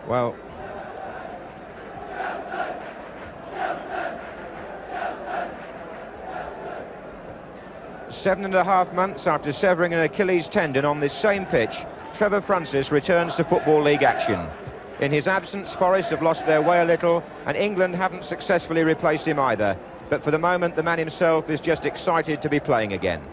Well, seven and a half months after severing an Achilles tendon on this same pitch, Trevor Francis returns to Football League action. In his absence, Forest have lost their way a little, and England haven't successfully replaced him either. But for the moment, the man himself is just excited to be playing again.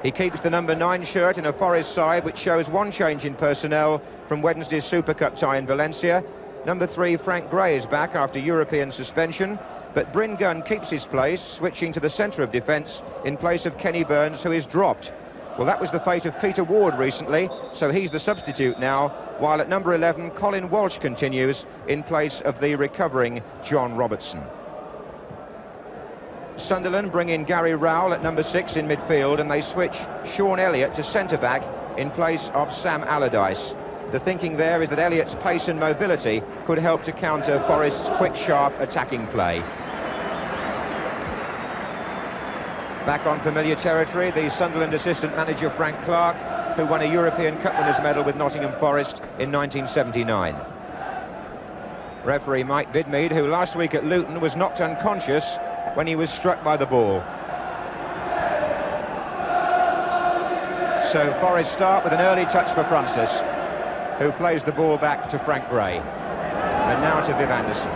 He keeps the number 9 shirt in a Forest side which shows one change in personnel from Wednesday's Super Cup tie in Valencia. Number 3, Frank Gray, is back after European suspension, but Bryn Gunn keeps his place, switching to the centre of defence in place of Kenny Burns, who is dropped. Well, that was the fate of Peter Ward recently, so he's the substitute now, while at number 11, Colin Walsh continues in place of the recovering John Robertson. Sunderland bring in Gary Rowell at number 6 in midfield, and they switch Sean Elliott to centre-back in place of Sam Allardyce. The thinking there is that Elliott's pace and mobility could help to counter Forest's quick, sharp attacking play. Back on familiar territory, the Sunderland assistant manager Frank Clark, who won a European Cup winners' medal with Nottingham Forest in 1979. Referee Mike Bidmead, who last week at Luton was knocked unconscious when he was struck by the ball. So Forest start with an early touch for Francis, who plays the ball back to Frank Gray. And now to Viv Anderson.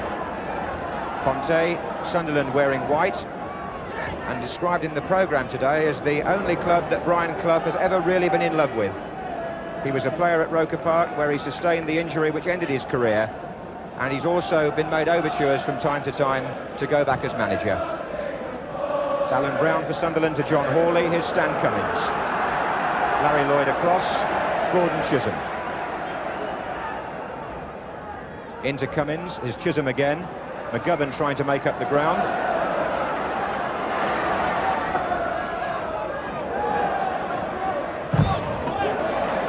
Ponte, Sunderland wearing white, and described in the programme today as the only club that Brian Clough has ever really been in love with. He was a player at Roker Park where he sustained the injury which ended his career, and he's also been made overtures from time to time to go back as manager. It's Alan Brown for Sunderland to John Hawley, here's Stan Cummins. Larry Lloyd across, Gordon Chisholm. Into Cummins, is Chisholm again. McGovern trying to make up the ground.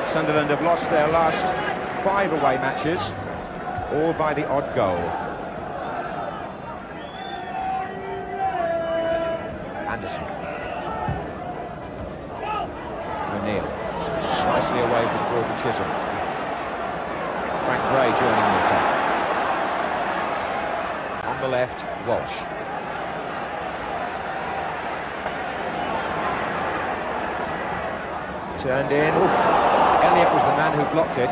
Sunderland have lost their last 5 away matches, all by the odd goal. Anderson. O'Neill. Nicely away from Gordon Chisholm. Frank Gray joining the attack. On the left, Walsh. Turned in. Oof. Elliott was the man who blocked it.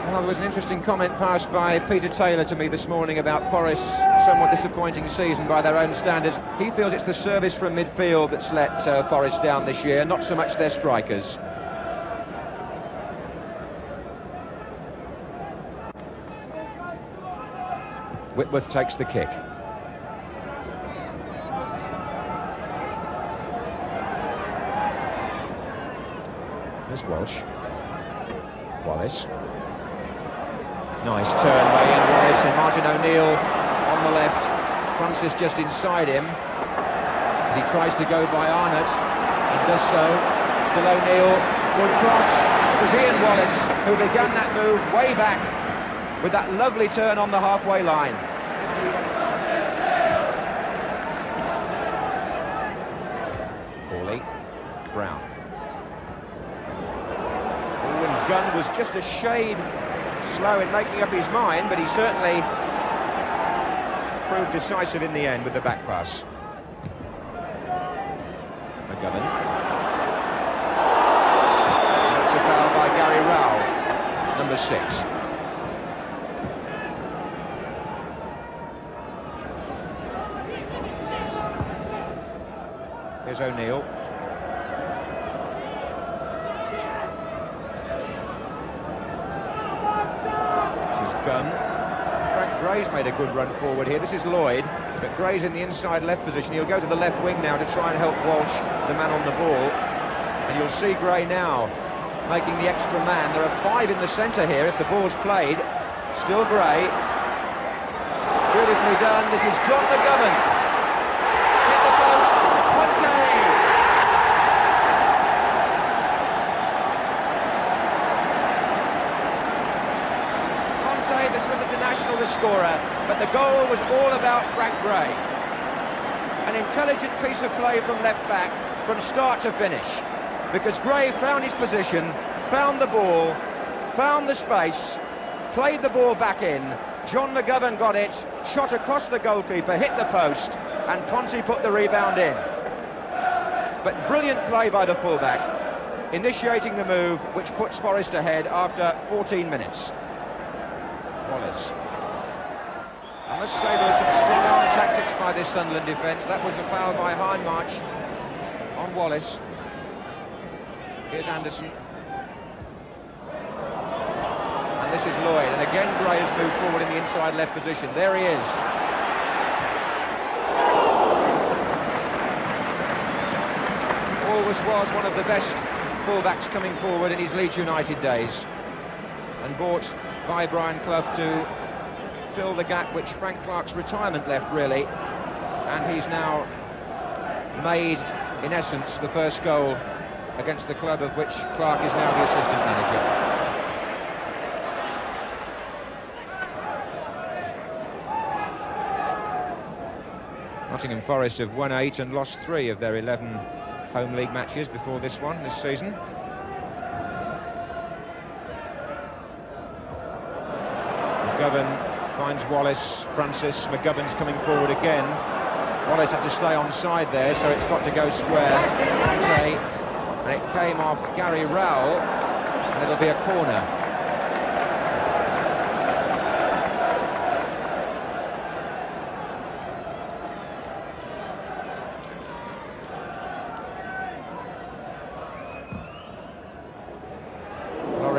Well, there was an interesting comment passed by Peter Taylor to me this morning about Forest's somewhat disappointing season by their own standards. He feels it's the service from midfield that's let Forest down this year, not so much their strikers. Whitworth takes the kick. There's Walsh. Wallace. Nice turn by Ian Wallace, and Martin O'Neill on the left. Francis just inside him as he tries to go by Arnott and does so. Still O'Neill, good cross. It was Ian Wallace who began that move way back with that lovely turn on the halfway line. Hawley, Brown. And Gunn was just a shade slow in making up his mind, but he certainly proved decisive in the end with the back pass. McGovern. That's a foul by Gary Rowell, number 6. Here's O'Neill. Gunn. Frank Gray's made a good run forward here. This is Lloyd, but Gray's in the inside left position. He'll go to the left wing now to try and help Walsh, the man on the ball. And you'll see Gray now making the extra man. There are 5 in the centre here if the ball's played. Still Gray. Beautifully done. This is John McGovern. Hit the post. Ponte. This was international, the scorer, but the goal was all about Frank Gray. An intelligent piece of play from left back from start to finish, because Gray found his position, found the ball, found the space, played the ball back in. John McGovern got it, shot across the goalkeeper, hit the post, and Ponti put the rebound in. But brilliant play by the fullback, initiating the move which puts Forest ahead after 14 minutes. Wallace. I must say there was some strong arm tactics by this Sunderland defence. That was a foul by Hindmarch on Wallace. Here's Anderson. And this is Lloyd. And again Gray has moved forward in the inside left position. There he is. Always was one of the best fullbacks coming forward in his Leeds United days. And bought by Brian Clough to fill the gap which Frank Clark's retirement left, really. And he's now made, in essence, the first goal against the club of which Clark is now the assistant manager. Nottingham Forest have won 8 and lost 3 of their 11 home league matches before this one, this season. McGovern finds Wallace, Francis, McGovern's coming forward again. Wallace had to stay onside there, so it's got to go square. And it came off Gary Rowell, and it'll be a corner.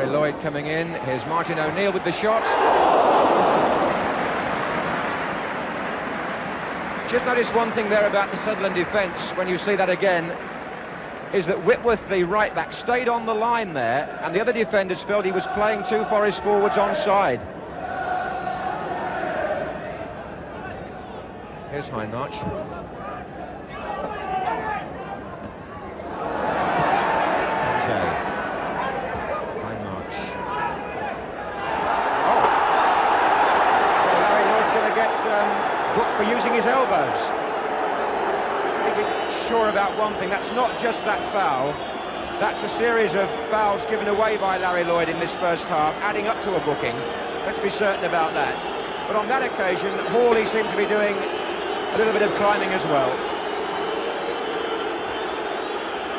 Lloyd coming in. Here's Martin O'Neill with the shot. Just notice one thing there about the Sunderland defence, when you see that again, is that Whitworth, the right-back, stayed on the line there, and the other defenders felt he was playing 2 Forest forwards onside. Here's Hindmarch. Booked for using his elbows. Maybe sure about one thing, that's not just that foul, that's a series of fouls given away by Larry Lloyd in this first half, adding up to a booking. Let's be certain about that. But on that occasion, Hawley seemed to be doing a little bit of climbing as well.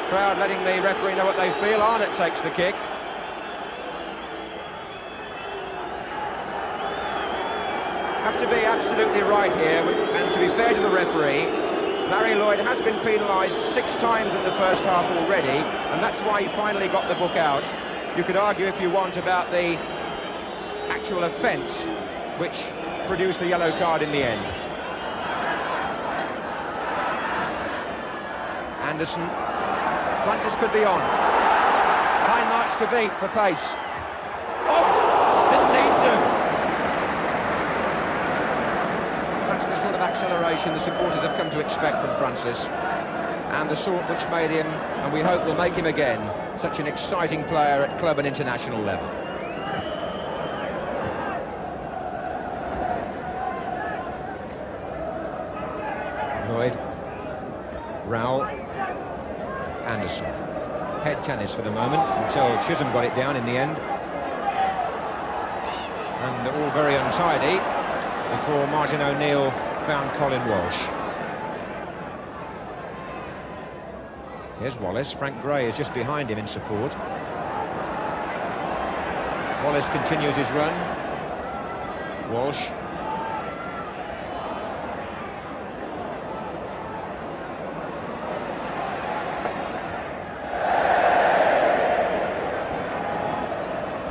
Crowd letting the referee know what they feel. Arnott takes the kick. Have to be absolutely right here, and to be fair to the referee, Larry Lloyd has been penalised 6 times in the first half already, and that's why he finally got the book out. You could argue, if you want, about the actual offence which produced the yellow card in the end. Anderson. Francis could be on. Hindmarch to beat for pace. Oh! Didn't need to. That's the sort of acceleration the supporters have come to expect from Francis, and the sort which made him, and we hope will make him again, such an exciting player at club and international level. Lloyd, Rowell, Anderson. Head tennis for the moment until Chisholm got it down in the end. And they're all very untidy before Martin O'Neill found Colin Walsh. Here's Wallace. Frank Gray is just behind him in support. Wallace continues his run. Walsh.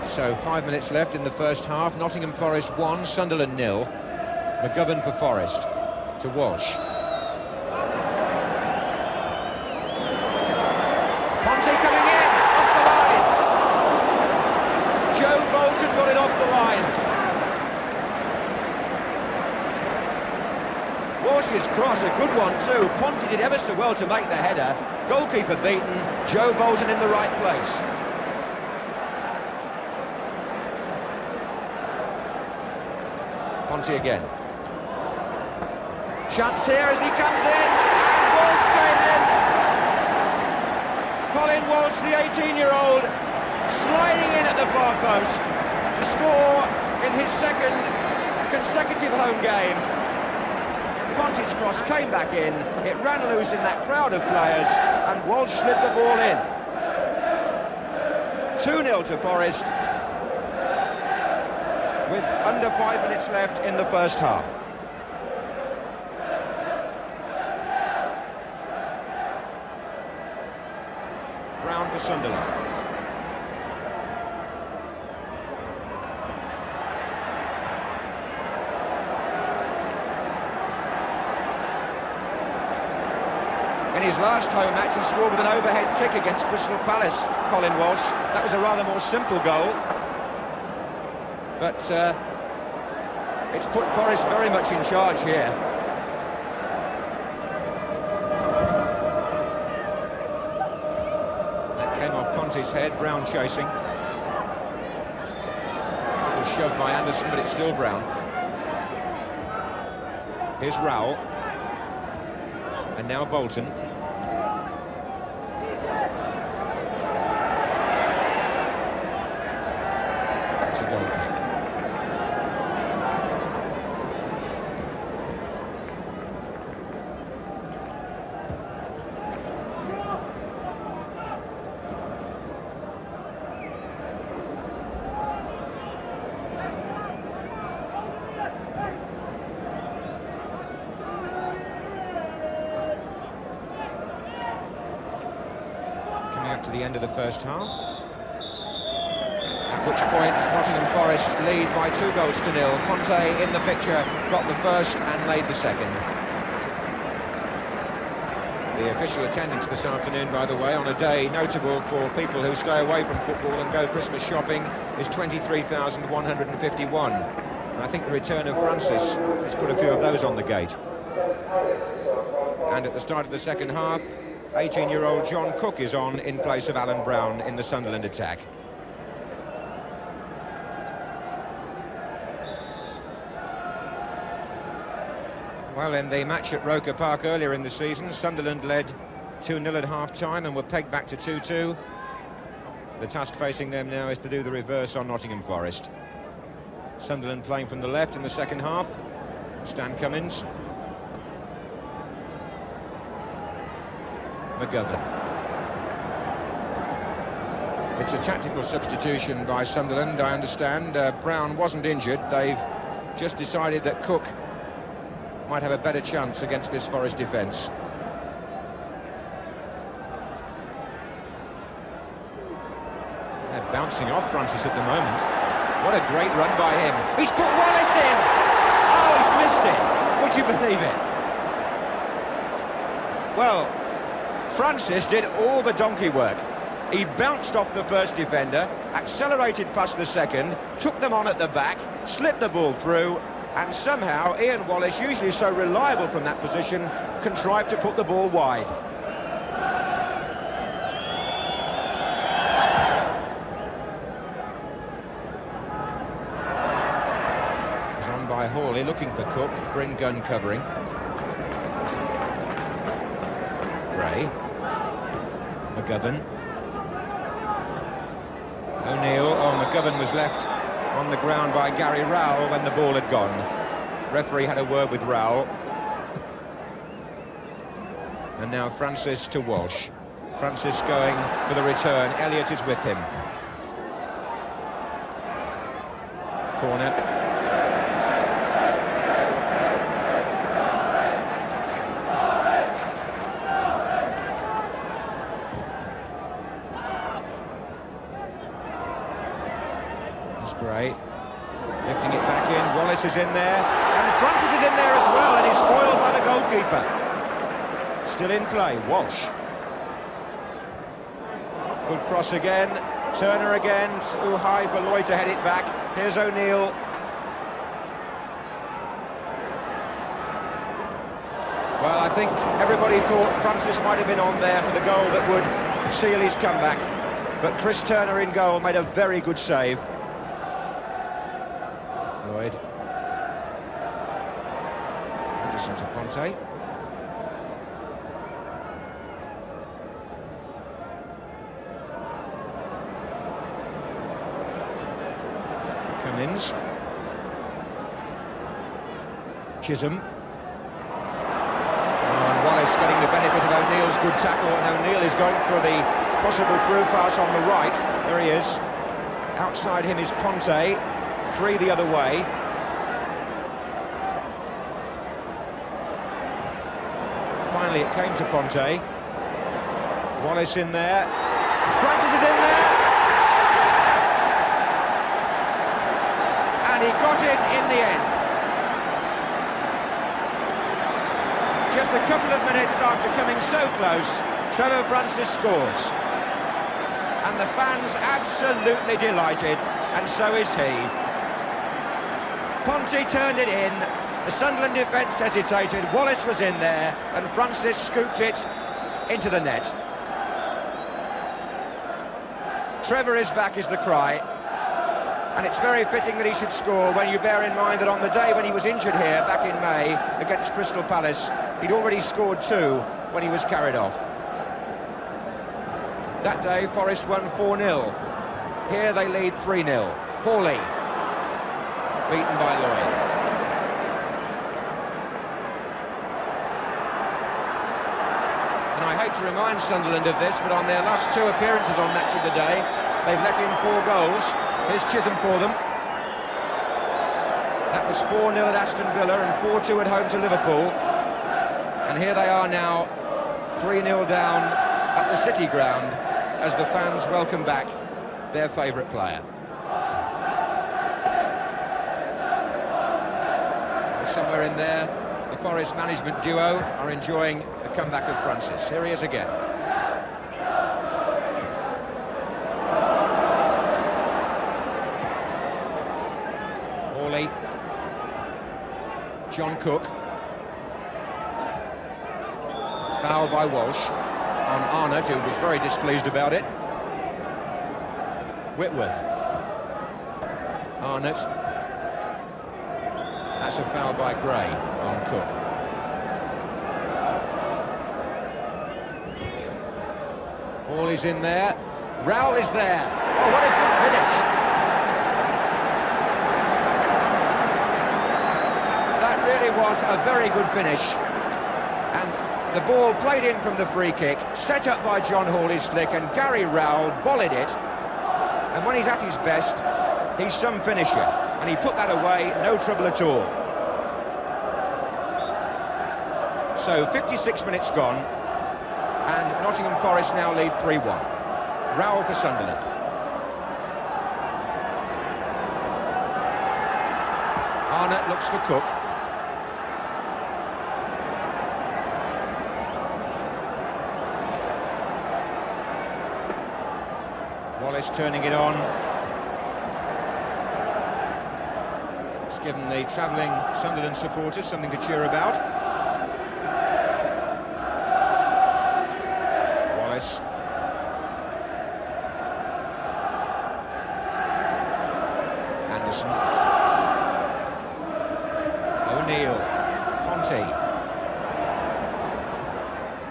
So 5 minutes left in the first half. Nottingham Forest 1, Sunderland 0. McGovern for Forest to Walsh. Ponti coming in, off the line. Joe Bolton got it off the line. Walsh's cross, a good one too. Ponti did ever so well to make the header. Goalkeeper beaten, Joe Bolton in the right place. Ponti again. Chance here as he comes in, and Walsh came in. Colin Walsh, the 18-year-old, sliding in at the far post to score in his second consecutive home game. Conte's cross came back in, it ran loose in that crowd of players, and Walsh slid the ball in. 2-0 to Forest, with under 5 minutes left in the first half. Brown for Sunderland. In his last home match, he scored with an overhead kick against Crystal Palace, Colin Walsh. That was a rather more simple goal. But it's put Forest very much in charge here. That came off Conte's head, Brown chasing. It was shoved by Anderson, but it's still Brown. Here's Rowell. And now Bolton. It's a goal kick. To the end of the first half, at which point Nottingham Forest lead by 2-0. Conte in the picture, got the first and made the second. The official attendance this afternoon, by the way, on a day notable for people who stay away from football and go Christmas shopping, is 23,151. And I think the return of Francis has put a few of those on the gate. And at the start of the second half, 18-year-old John Cook is on in place of Alan Brown in the Sunderland attack. Well, in the match at Roker Park earlier in the season, Sunderland led 2-0 at half-time and were pegged back to 2-2. The task facing them now is to do the reverse on Nottingham Forest. Sunderland playing from the left in the second half. Stan Cummins. McGovern. It's a tactical substitution by Sunderland, I understand. Brown wasn't injured. They've just decided that Cook might have a better chance against this Forest defence. They're bouncing off Francis at the moment. What a great run by him. He's put Wallace in! Oh, he's missed it! Would you believe it? Well, Francis did all the donkey work. He bounced off the first defender, accelerated past the second, took them on at the back, slipped the ball through, and somehow Ian Wallace, usually so reliable from that position, contrived to put the ball wide. It's on by Hawley, looking for Cook, Bryn Gunn covering. Gray. McGovern. O'Neill. Oh, McGovern was left on the ground by Gary Rowell when the ball had gone. Referee had a word with Rowell. And now Francis to Walsh. Francis going for the return. Elliott is with him. Corner. Gray, lifting it back in, Wallace is in there, and Francis is in there as well, and he's spoiled by the goalkeeper. Still in play, Walsh. Good cross again, Turner again, too high for Lloyd to head it back. Here's O'Neill. Well, I think everybody thought Francis might have been on there for the goal that would seal his comeback, but Chris Turner in goal made a very good save. Lloyd. Anderson to Ponte. Cummins. Chisholm. And Wallace getting the benefit of O'Neill's good tackle, and O'Neill is going for the possible through pass on the right. There he is. Outside him is Ponte. 3 the other way. Finally it came to Ponte. Wallace in there. Francis is in there! And he got it in the end. Just a couple of minutes after coming so close, Trevor Francis scores. And the fans absolutely delighted, and so is he. Ponte turned it in, the Sunderland defence hesitated, Wallace was in there, and Francis scooped it into the net. Trevor is back is the cry, and it's very fitting that he should score when you bear in mind that on the day when he was injured here back in May against Crystal Palace, he'd already scored 2 when he was carried off. That day, Forest won 4-0. Here they lead 3-0. Hawley, beaten by Lloyd. And I hate to remind Sunderland of this, but on their last 2 appearances on Match of the Day, they've let in 4 goals. Here's Chisholm for them. That was 4-0 at Aston Villa and 4-2 at home to Liverpool. And here they are now, 3-0 down at the City Ground, as the fans welcome back their favourite player. Somewhere in there, the Forest management duo are enjoying the comeback of Francis. Here he is again. Hawley. John Cook. Foul by Walsh on Arnott, who was very displeased about it. Whitworth. Arnott. That's a foul by Gray on Cook. Hawley's in there. Rowell is there. Oh, what a good finish. That really was a very good finish. And the ball played in from the free kick, set up by John Hawley's flick, and Gary Rowell volleyed it. And when he's at his best, he's some finisher. And he put that away, no trouble at all. So 56 minutes gone, and Nottingham Forest now lead 3-1. Rowell for Sunderland. Arnott looks for Cook. Wallace turning it on. It's given the travelling Sunderland supporters something to cheer about. Wallace. Anderson. O'Neill. Ponte.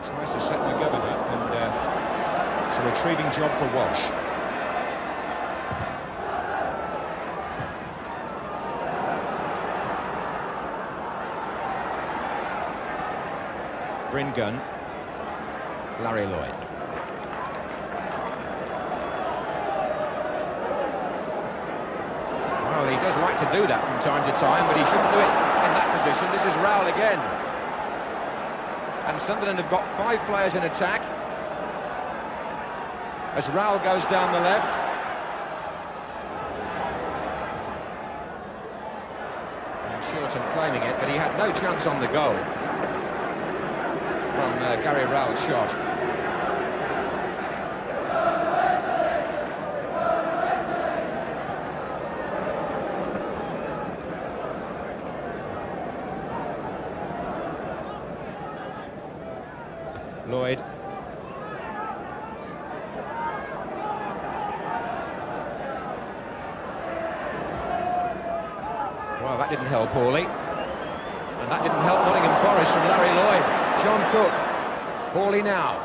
Tries to set McGovern up, and it's a retrieving job for Walsh. Bryn Gunn, Larry Lloyd. Well, he does like to do that from time to time, but he shouldn't do it in that position. This is Rowell again. And Sunderland have got 5 players in attack. As Rowell goes down the left. And Shilton claiming it, but he had no chance on the goal from Gary Rowell's shot. Lloyd. Well, that didn't help Hawley. And that didn't help Nottingham Forest from Larry Lloyd. John Cook. Hawley now.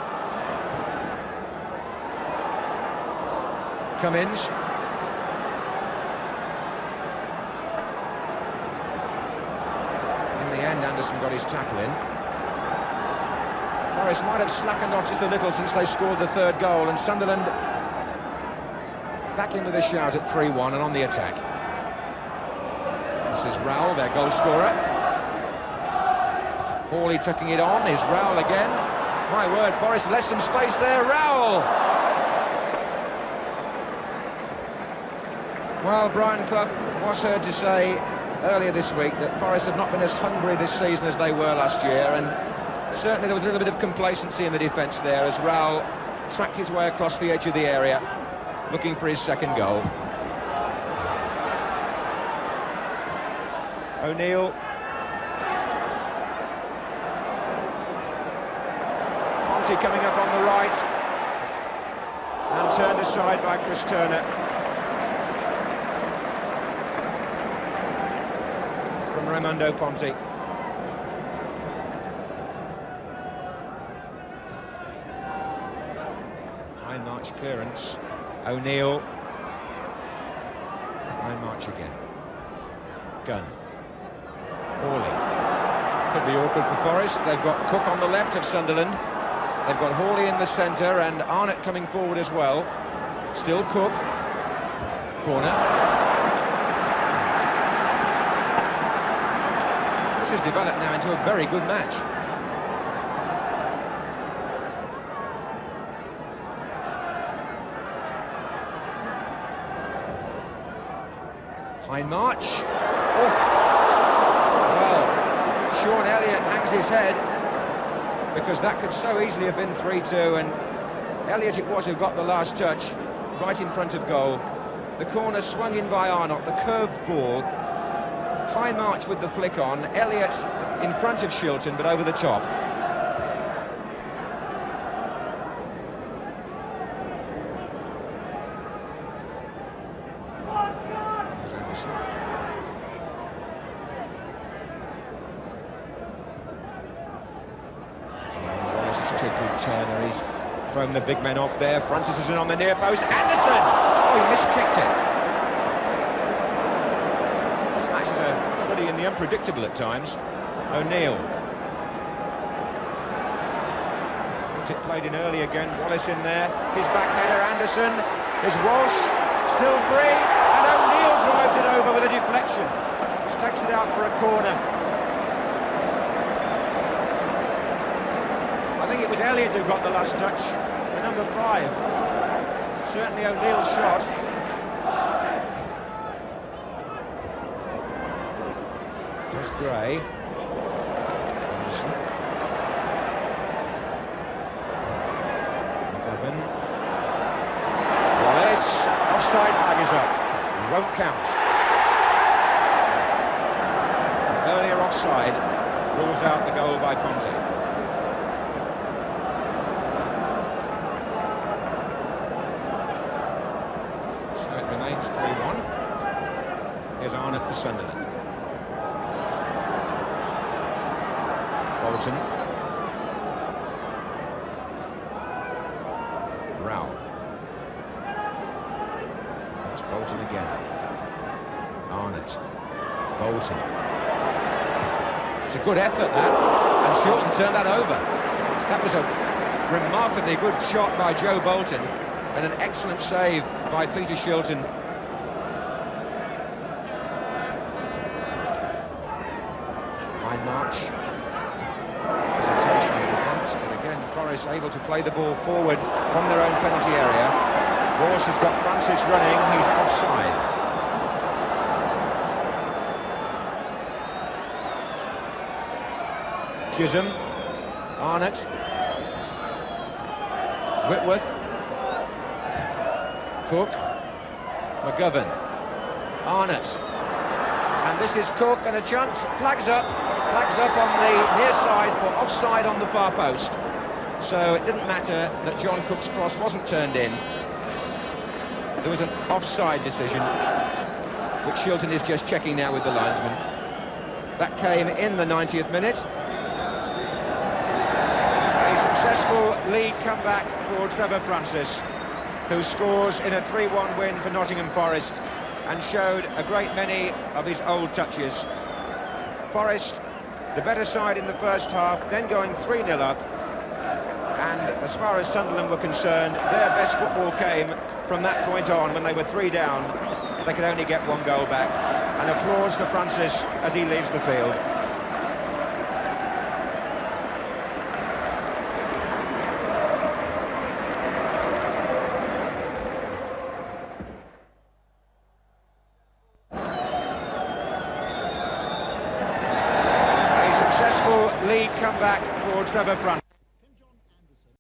Cummins. and Anderson got his tackle in. Forest might have slackened off just a little since they scored the third goal, and Sunderland back in with a shout at 3-1 and on the attack. This is Rowell, their goal scorer. Hawley tucking it on, is Rowell again. My word, Forest left some space there, Rowell! Well, Brian Clough was heard to say earlier this week that Forest have not been as hungry this season as they were last year, and certainly there was a little bit of complacency in the defence there as Rowell tracked his way across the edge of the area, looking for his second goal. O'Neill. Ponty coming up on the right, and turned aside by Chris Turner. From Raimundo Ponty. High march clearance. O'Neill. High march again. Gunn. Hawley. Could be awkward for Forest. They've got Cook on the left of Sunderland. They've got Hawley in the centre and Arnott coming forward as well. Still Cook. Corner. This has developed now into a very good match. High march. Oh. Well, Sean Elliott hangs his head because that could so easily have been 3-2, and Elliott it was who got the last touch right in front of goal. The corner swung in by Arnott, the curved ball. High march with the flick on. Elliott in front of Shilton, but over the top. There's Anderson. Wallace is too good. Turner, he's thrown the big men off there. Francis is in on the near post. Anderson! Oh, he miskicked it. This match is a study in the unpredictable at times. O'Neill. It played in early again. Wallace in there. His back header. Anderson. Is Walsh still free? And O'Neill drives it over with a deflection. Just takes it out for a corner. I think it was Elliott who got the last touch. The number 5. Certainly O'Neill's shot. Does Gray. Anderson. McGovern. Wallace. Offside flag is up. Won't count. Earlier offside rules out the goal by Ponty. So it remains 3-1. Here's Arnott for Sunderland. Bolton. Rowell. It's Bolton again. Arnott. Bolton. It's a good effort, that. And Shilton turned that over. That was a remarkably good shot by Joe Bolton and an excellent save by Peter Shilton. High march. But again, Forest able to play the ball forward from their own penalty area. Walsh has got Francis running, he's offside. Chisholm, Arnott, Whitworth, Cook, McGovern, Arnott, and this is Cook, and a chance, flags up on the near side for offside on the far post. So it didn't matter that John Cook's cross wasn't turned in. There was an offside decision, which Shilton is just checking now with the linesman. That came in the 90th minute. A successful league comeback for Trevor Francis, who scores in a 3-1 win for Nottingham Forest and showed a great many of his old touches. Forest, the better side in the first half, then going 3-0 up. And as far as Sunderland were concerned, their best football came from that point on, when they were 3 down. They could only get 1 goal back. And applause for Francis as he leaves the field. A successful league comeback for Trevor Francis.